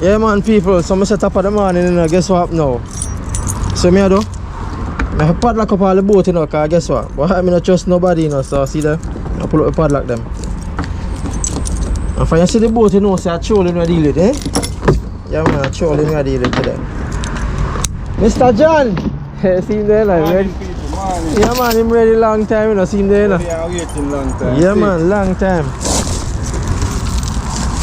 Yeah man people, so I set up at the morning, you know, guess what now? So me I do? I have padlock up all the boat, you know, cause guess what? But I don't trust nobody, you know, so see there? I pull up the padlock them. And when you see the boat, you know, say I trolling we deal with, eh? Yeah man, trolling we deal with today. Mr. John! See him there like ready? Yeah man, him ready long time, you know, see him there, you know? Yeah, waiting long time. Yeah man, long time.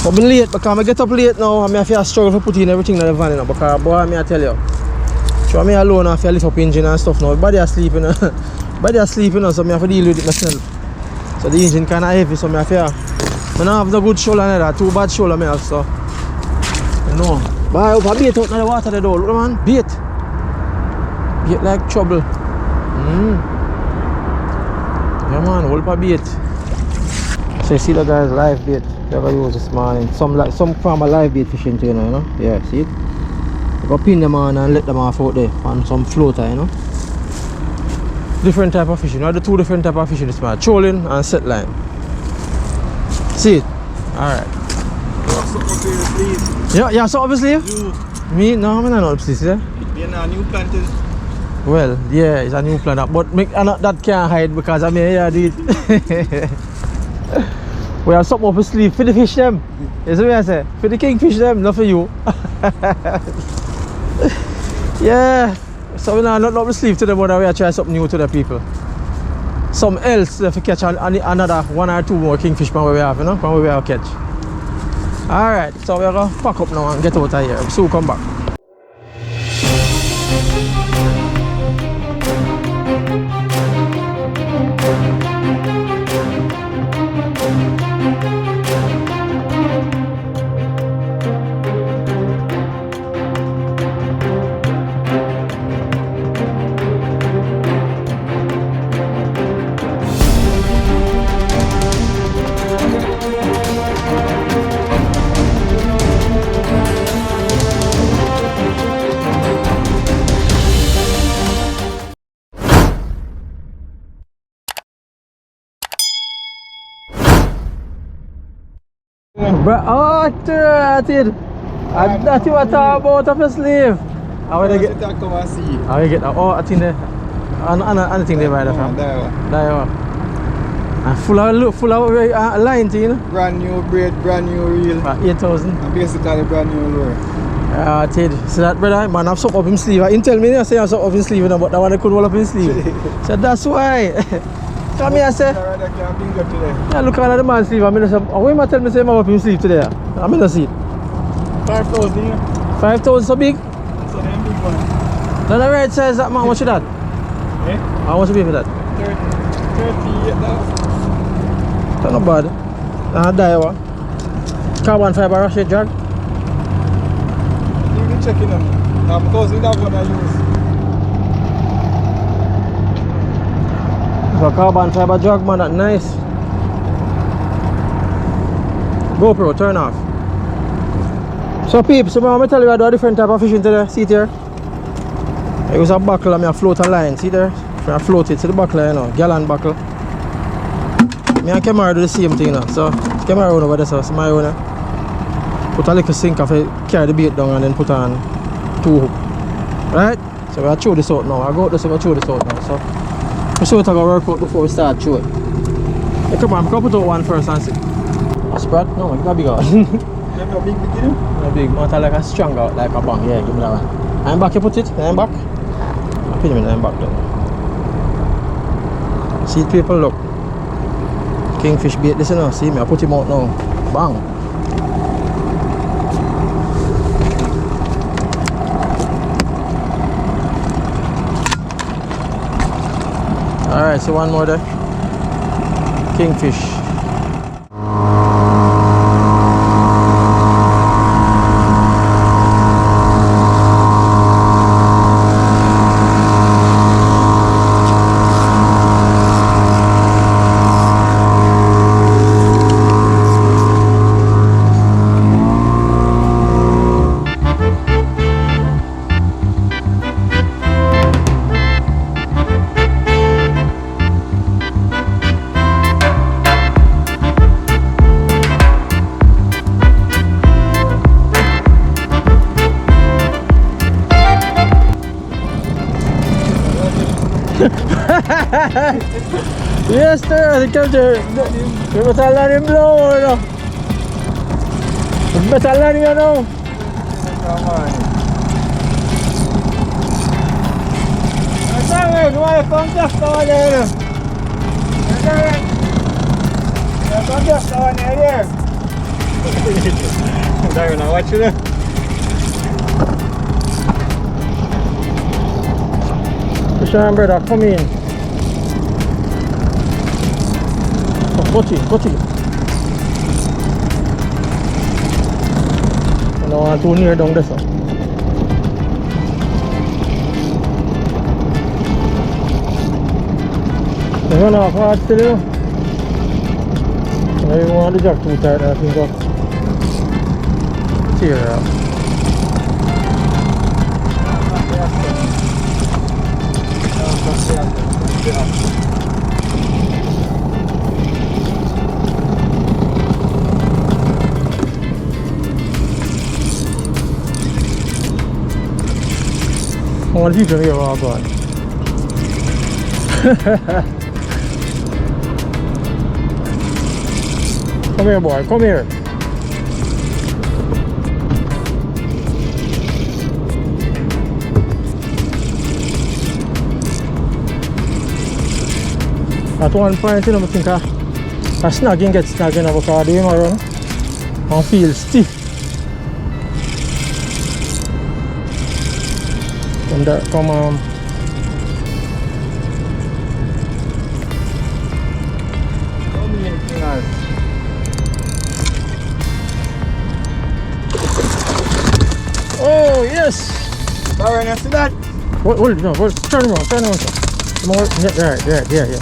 But I'm late because I get up late now and I have to struggle for putting everything in the van, you know, because boy, I tell you. So I'm alone, I have to lift up engine and stuff now. Body is sleeping, you know. Body is sleeping, you know, so I have to deal with it myself. So the engine kind of heavy, so I have to. I don't have no good shoulder neither, too bad shoulder I have, so. You know. But I have a bait out in the water there though, look man, bait. Bait like trouble. Yeah man, hold up a bait. So you see the guys live bait. They ever use this morning. Some farm a live bait fishing too, you know. Yeah, see it? You go pin them on and let them off out there on some floater, you know. Different type of fishing. You have the two different type of fishing this morning. Trolling and set line. See it? Alright. Yeah, so obviously you? Me? No, I'm not obviously, yeah. You're not a new plant. Well, yeah, it's a new plant, but that can't hide because I mean, yeah, dude. We have something up the sleeve for the fish them. You see what I say? For the kingfish them, not for you. Yeah. So we not up the sleeve to them, but we are trying something new to the people. Some else if we catch another one or two more kingfish from where we have, you know, from where we have catch. Alright, so we're gonna pack up now and get out of here. So come back. Bro, oh, that's it. That's what I talk about of the sleeve. How will I get? How will I get? Oh, I think the another thing they buy that from. There. And full of line, you know. Brand new braid, brand new reel. 8,000. And basically brand new lure. I tell you, so that brother, man, have something up his sleeve. He tell me I say I have something up his sleeve, but that one I couldn't hold up his sleeve. So that's why. Come here, I say. Yeah, look at the man's sleeve. I mean, why am I telling me say I'm up his sleeve today? I mean, I see it. 5,000 here. 5,000 so big? So them big one. Now the right size that man, how much is that? Eh? How much you pay for that? 38,000. That's not bad. Die one. Carbon fiber rushed drag. You can check it out. Because we have one I use. So carbon fiber drag, man, that's nice. GoPro, turn off. So peeps, so I'm going to tell you I do a different type of fishing today. See it here? I use a buckle and I float a line. See there? I float it to the buckle, you know, gallon buckle. Me and camera do the same thing, you know. So camera over there, so it's my own. Put a little sinker for carry the bait down and then put on 2 hooks. Right? So we'll throw this out now. I go out there, so we'll throw this out now. So I'm sure it's going to work out before we start through it. Hey, come on, I'm going to put out one first and see. A spread? No, man, give me a big one. You have a big video? A big, not like a strong out, like a bang. Yeah, give me that one. I'm back, you put it? I'm back? I'll put him in, I'm back then. See it, people, look. Kingfish bait this, you know. See me, I put him out now. Bang. Alright, so one more there. Kingfish. Yes, sir. The capture. You better let him blow, you know. You better let him know. Come on. That's all right. Come just down there. That's all right. Come just down there. Don't know what you do. Fisherman brother, come in. Cut it. I don't want too near down this one. You run off hard still, you know? You don't want the jack too tight, I think I'll tear it out. All the people here are gone. Come here, boy, come here. At one point, you know, I think a snagging gets snagging avocado in my run and feel stiff. And that come oh yes! Sorry, you see that? Hold, no, turn around, sir. More, yeah.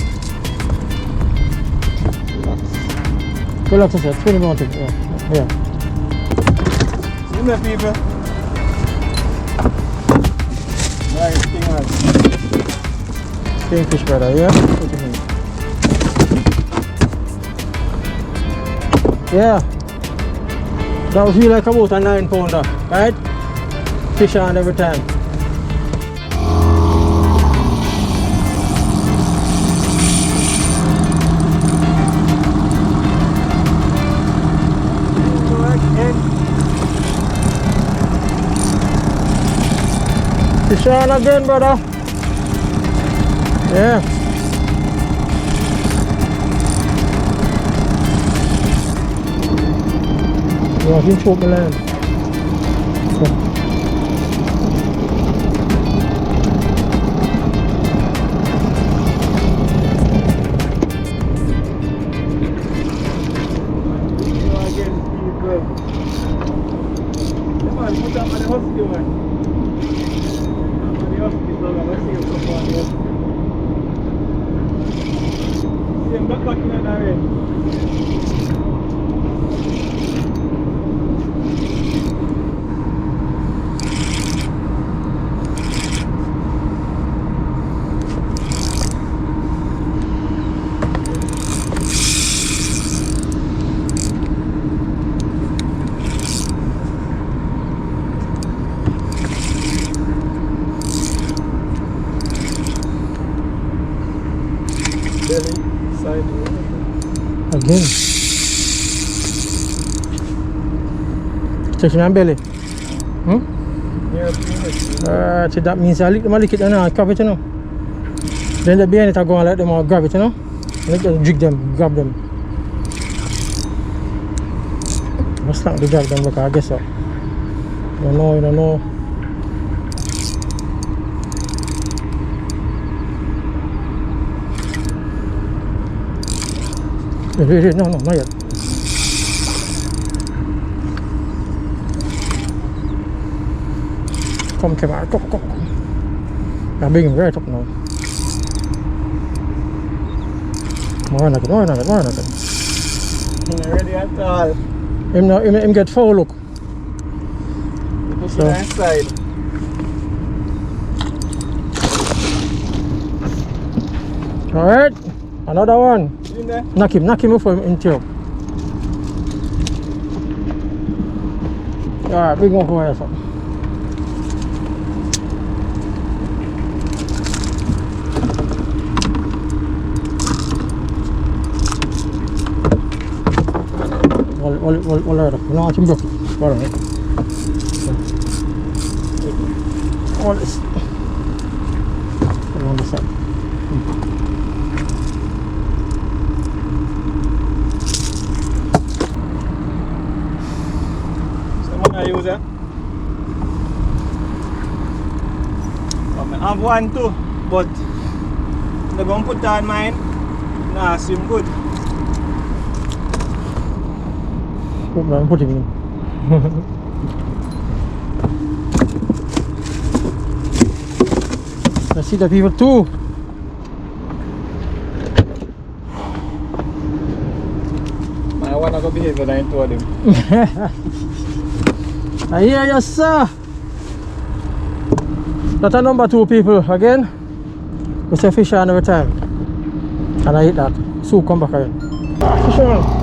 Relax yourself, spin around it, yeah. See me, people? Nice thing, Kingfish, brother, yeah? What do you mean? Yeah. That would feel like about a 9-pounder, right? Fish on every time. Fish on again, brother. Yeah. You want to choke the line? Again. Check my belly. So that means I lick it and I grab it, you know. Then the behind it I go and let them all grab it, you know. Let them jig them, grab them. That's not the drag them because I guess so. You don't know. Wait, no, not yet. Come, camera, come. I'm being right up now. More than that. He's not ready at all. Him get foul look. Push it inside. Alright, another one. In there? Knock him before him tear up. Alright, big one for you. Hold it up. You don't want him broke. Hold on. Hold this. Hold on this side. So I use it. I have one too, but I'm going to put on mine. Nah, swim good. I'm putting in. I see the people too. I want to go behave when I told him. I hear you, sir. That's a number 2 people again. We say fish on every time. And I eat that. So come back again. Fish on.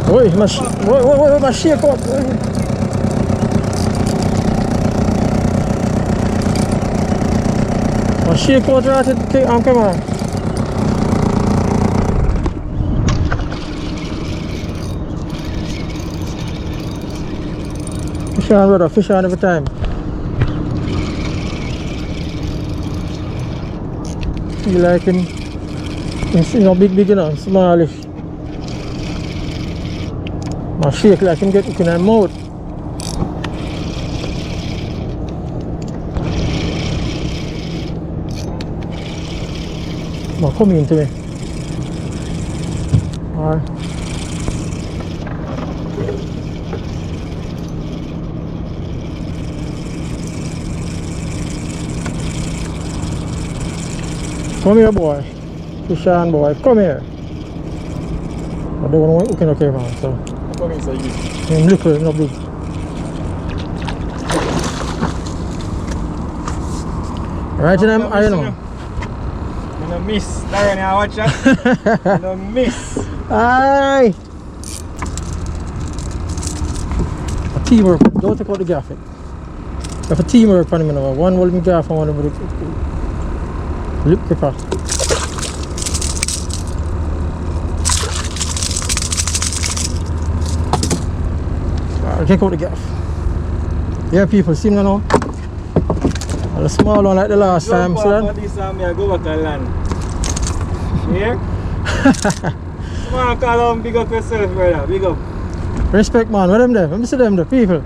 Oi, mas shake up. Mas shake out right on camera. Fish on, brother, fish on every time. You like him? You know, big, you know, smallish. My shake like him get in my mouth. Now come into me. Alright. Come here, boy. Fish on, boy. Come here. I don't want to look in man, so. Come inside you. I'm little, not big. Right in them, I know. You don't miss. Darren, you watch that? You don't miss. Aye. A teamwork. Don't take out the gaff. You have a teamwork for me now. One will be gaff and one will be lip keeper. Take out the gaff. Yeah, people, see me now? And a small one like the last time, so then. This time I go back and land. Here? Small call on, big up yourself, brother. Big up. Respect, man. Where them there? Let me see them there, people.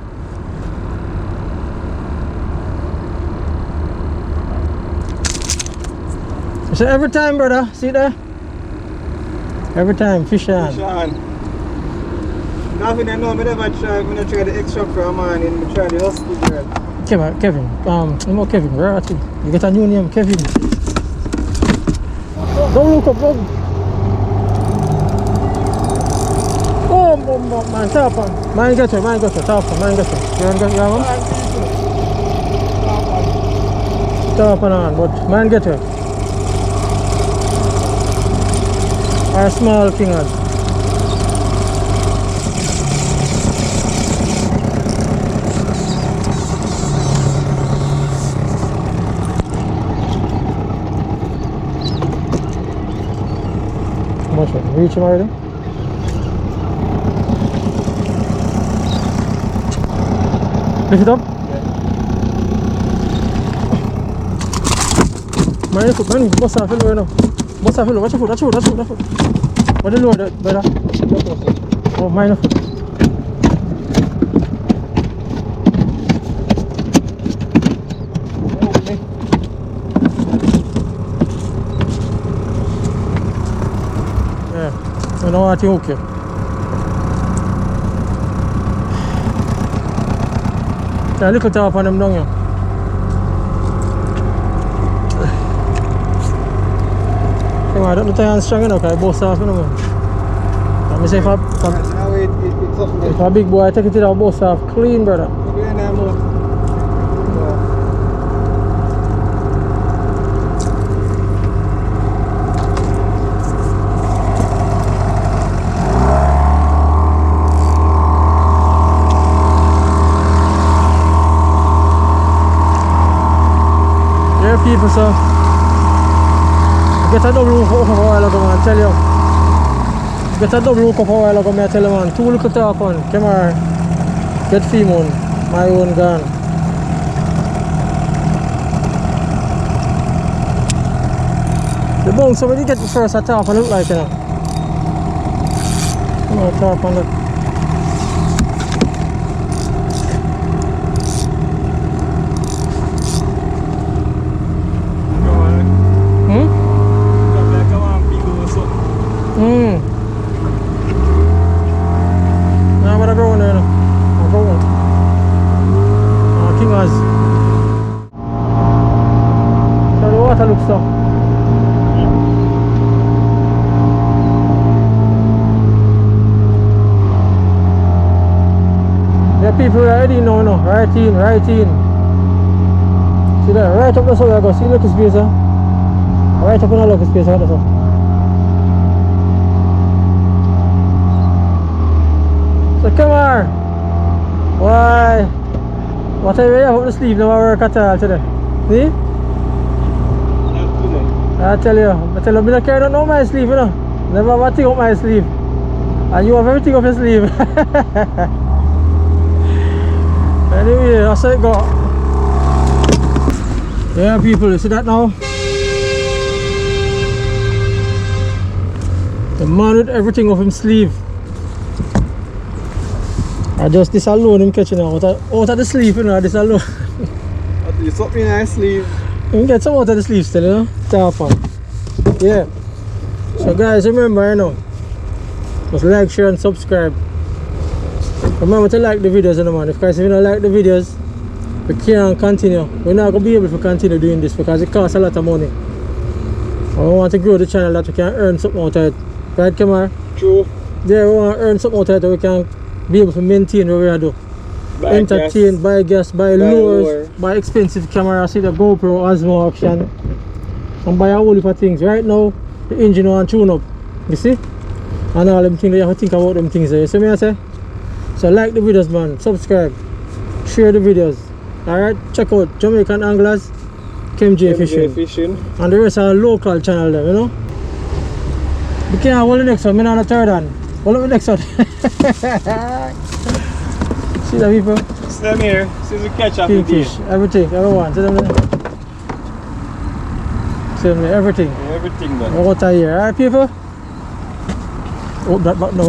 So every time, brother, see there? Every time, fish on. Fish on. Nothing I know, I never try. I'm gonna try the extra for a man and try the husky girl. Kevin, you know Kevin, where are you? You get a new name, Kevin. Don't look up, don't. Oh, man, tarpon. Mine get her, tarpon, mine get her. You have one? Tarpon on, but mine get her. Or a small king on. Reach him already? Lift it up? Yeah. Man, bust off the lower now. Bust off the lower. Watch your foot. What the lower, brother? Oh, mine foot. I don't want to hook you. A little top on them down here. Come on, I don't know if strong enough because I bust off, you know. Let me say if a big boy, I take it to the bust off clean, brother. people, so get a double hook up a while ago, man, tell you. Get a double hook up a while ago, I tell you, man. 2 little tarpon, come here. Get female, my own gun. The bones, so when you get the first tarpon look like, you know. No tarpon look. Now what I go in there now? I'll go on. King Oz. So the water looks so. Yeah, people already know now. Right in, right in. See there, right up the side I go. See look space, huh? Right up in the look space, huh? So. So come here. Why? What are you have up the sleeve now I work at all today? See? I tell you, I don't carry no my sleeve, you know. Never have a thing up my sleeve. And you have everything up your sleeve. Anyway, that's how it go. Yeah people, you see that now? The man with everything off his sleeve. I just this alone him catching out of the sleeve, you know, this alone. You something in my sleeve. You can get some out of the sleeve still, you know. Tarpon. Yeah. So guys, remember, you know, just like, share and subscribe. Remember to like the videos, you know, man. Because if you don't like the videos, we can't continue. We're not going to be able to continue doing this because it costs a lot of money. And we want to grow the channel that we can earn something out of it. Right, Kamar? True. Yeah, we want to earn something out of it that we can be able to maintain what we do. Buy Entertain, gas. buy gas, buy lures, buy expensive camera, see the GoPro, Osmo action, and buy a whole heap of things. Right now, the engine want tune up, you see? And all them things that you have to think about them things there. You see me I say? So like the videos, man, subscribe, share the videos. Alright, check out Jamaican Anglers, KMJ Fishing, and the rest are local channel there, you know? You can't hold the next one, I'm on the third one. Hold up the next one. See the people? Stand here, since we catch up with Kingfish, everything, everyone. See them there? See them there, everything. everything done. What are here, alright people? Oh, that back now.